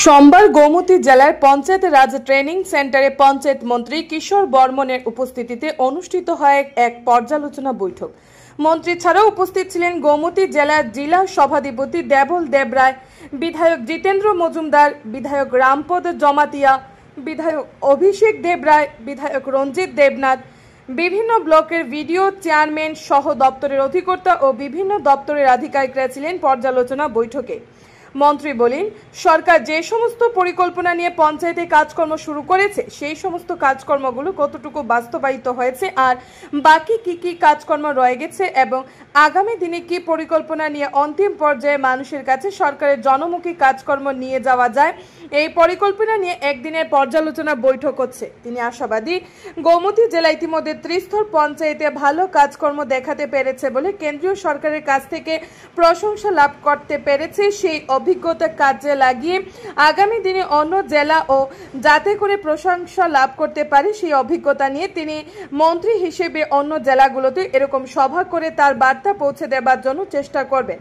সোমবার গোমতী জেলার পঞ্চায়েত রাজ ট্রেনিং সেন্টারে পঞ্চায়েত মন্ত্রী কিশোর বর্মনের উপস্থিতিতে অনুষ্ঠিত হয় এক পর্যালোচনা বৈঠক। মন্ত্রী ছাড়াও উপস্থিত ছিলেন গোমতী জেলার জেলা সভাধিপতি দেবল দেবরায়, বিধায়ক জিতেন্দ্র মজুমদার, বিধায়ক রামপদ জমাতিয়া, বিধায়ক অভিষেক দেবরায়, বিধায়ক রঞ্জিত দেবনাথ, বিভিন্ন ব্লকের ভিডিও চেয়ারম্যান সহ দপ্তরের অধিকর্তা ও বিভিন্ন দপ্তরের আধিকারিকরা ছিলেন পর্যালোচনা বৈঠকে। মন্ত্রী বলেন, সরকার যে সমস্ত পরিকল্পনা নিয়ে পঞ্চায়েতে কাজকর্ম শুরু করেছে সেই সমস্ত কাজকর্মগুলো কতটুকু বাস্তবায়িত হয়েছে আর বাকি কি কাজকর্ম রয়ে গেছে এবং আগামী দিনে কি পরিকল্পনা নিয়ে অন্তিম পর্যায়ে মানুষের কাছে সরকারের জনমুখী কাজকর্ম নিয়ে যাওয়া যায়, এই পরিকল্পনা নিয়ে একদিনের পর্যালোচনা বৈঠক হচ্ছে। তিনি আশাবাদী, গোমতী জেলা ইতিমধ্যে ত্রিস্তর পঞ্চায়েতে ভালো কাজকর্ম দেখাতে পেরেছে বলে কেন্দ্রীয় সরকারের কাছ থেকে প্রশংসা লাভ করতে পেরেছে। সেই অভিজ্ঞতা কাজে লাগিয়ে আগামী দিনে অন্য জেলা ও যাতে করে প্রশংসা লাভ করতে পারে সেই অভিজ্ঞতা নিয়ে তিনি মন্ত্রী হিসেবে অন্য জেলাগুলোতে এরকম সভা করে তার বার্তা পৌঁছে দেবার জন্য চেষ্টা করবেন।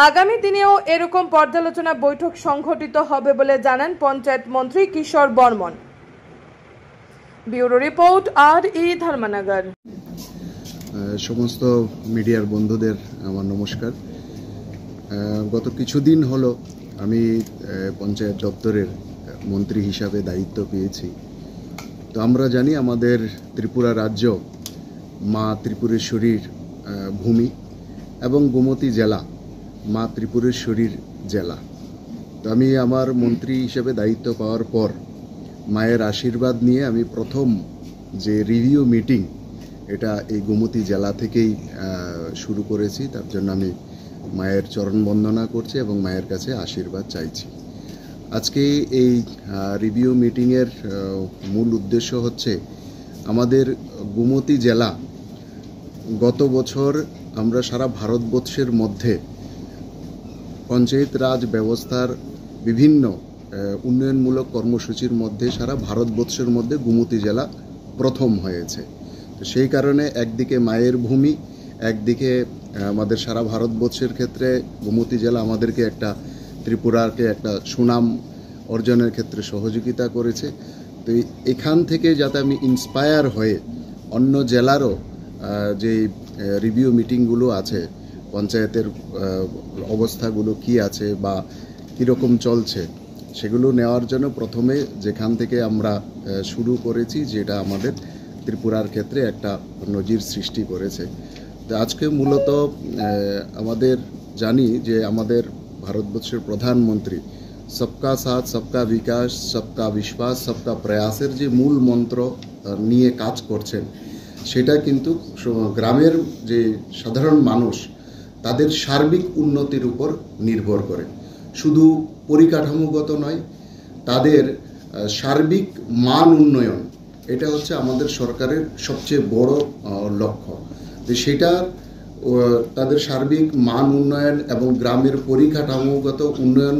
আগামী দিনেও এরকম পর্যালোচনা বৈঠক সংঘটিত হবে বলে জানান পঞ্চায়েত মন্ত্রী Kishore Barman. Bureau report RE. Dharmanagar. সমস্ত মিডিয়ার বন্ধুদের আমার নমস্কার। গত কিছুদিন হলো আমি পঞ্চায়েত দপ্তরের মন্ত্রী হিসাবে দায়িত্ব পেয়েছি। তো আমরা জানি আমাদের ত্রিপুরা রাজ্য মা ত্রিপুরেশ্বরীর ভূমি এবং গোমতী জেলা মা ত্রিপুরেশ্বরীর জেলা। তো আমি আমার মন্ত্রী হিসেবে দায়িত্ব পাওয়ার পর মায়ের আশীর্বাদ নিয়ে আমি প্রথম যে রিভিউ মিটিং এটা এই গোমতী জেলা থেকেই শুরু করেছি। তার জন্য আমি মায়ের চরণ বন্দনা করছি এবং মায়ের কাছে আশীর্বাদ চাইছি। আজকে এই রিভিউ মিটিংয়ের মূল উদ্দেশ্য হচ্ছে আমাদের গোমতী জেলা গত বছর আমরা সারা ভারতবর্ষের মধ্যে পঞ্চায়েত রাজ ব্যবস্থার বিভিন্ন উন্নয়নমূলক কর্মসূচির মধ্যে সারা ভারতবর্ষের মধ্যে গোমতী জেলা প্রথম হয়েছে। তো সেই কারণে একদিকে মায়ের ভূমি, একদিকে আমাদের সারা ভারতবর্ষের ক্ষেত্রে গোমতী জেলা আমাদেরকে ত্রিপুরাকে একটা সুনাম অর্জনের ক্ষেত্রে সহযোগিতা করেছে। তো এখান থেকে যাতে আমি ইন্সপায়ার হয়ে অন্য জেলারও যে রিভিউ মিটিংগুলো আছে, পঞ্চায়েতের অবস্থাগুলো কি আছে বা কীরকম চলছে সেগুলো নেওয়ার জন্য প্রথমে যেখান থেকে আমরা শুরু করেছি, যেটা আমাদের ত্রিপুরার ক্ষেত্রে একটা নজির সৃষ্টি করেছে। তো আজকে মূলত আমাদের জানি যে আমাদের ভারতবর্ষের প্রধানমন্ত্রী সবকা সাথ সবকা বিকাশ সবকা বিশ্বাস সবকা প্রয়াসের যে মূল মন্ত্র নিয়ে কাজ করছেন, সেটা কিন্তু গ্রামের যে সাধারণ মানুষ তাদের সার্বিক উন্নতির উপর নির্ভর করে। শুধু পরিকাঠামোগত নয়, তাদের সার্বিক মান উন্নয়ন, এটা হচ্ছে আমাদের সরকারের সবচেয়ে বড় লক্ষ্য। যে সেটা তাদের সার্বিক মান উন্নয়ন এবং গ্রামের পরিকাঠামোগত উন্নয়ন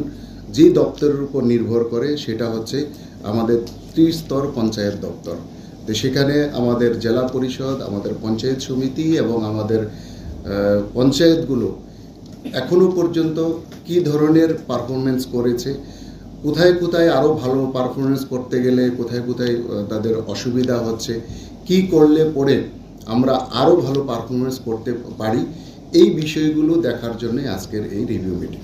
যে দপ্তরের উপর নির্ভর করে সেটা হচ্ছে আমাদের ত্রিস্তর পঞ্চায়েত দপ্তর। তো সেখানে আমাদের জেলা পরিষদ, আমাদের পঞ্চায়েত সমিতি এবং আমাদের পঞ্চায়েতগুলো এখনো পর্যন্ত কি ধরনের পারফরমেন্স করেছে, কোথায় কোথায় আরও ভালো পারফরমেন্স করতে গেলে কোথায় কোথায় তাদের অসুবিধা হচ্ছে, কি করলে পরে আমরা আরও ভালো পারফরমেন্স করতে পারি, এই বিষয়গুলো দেখার জন্য আজকের এই রিভিউ মিটিং।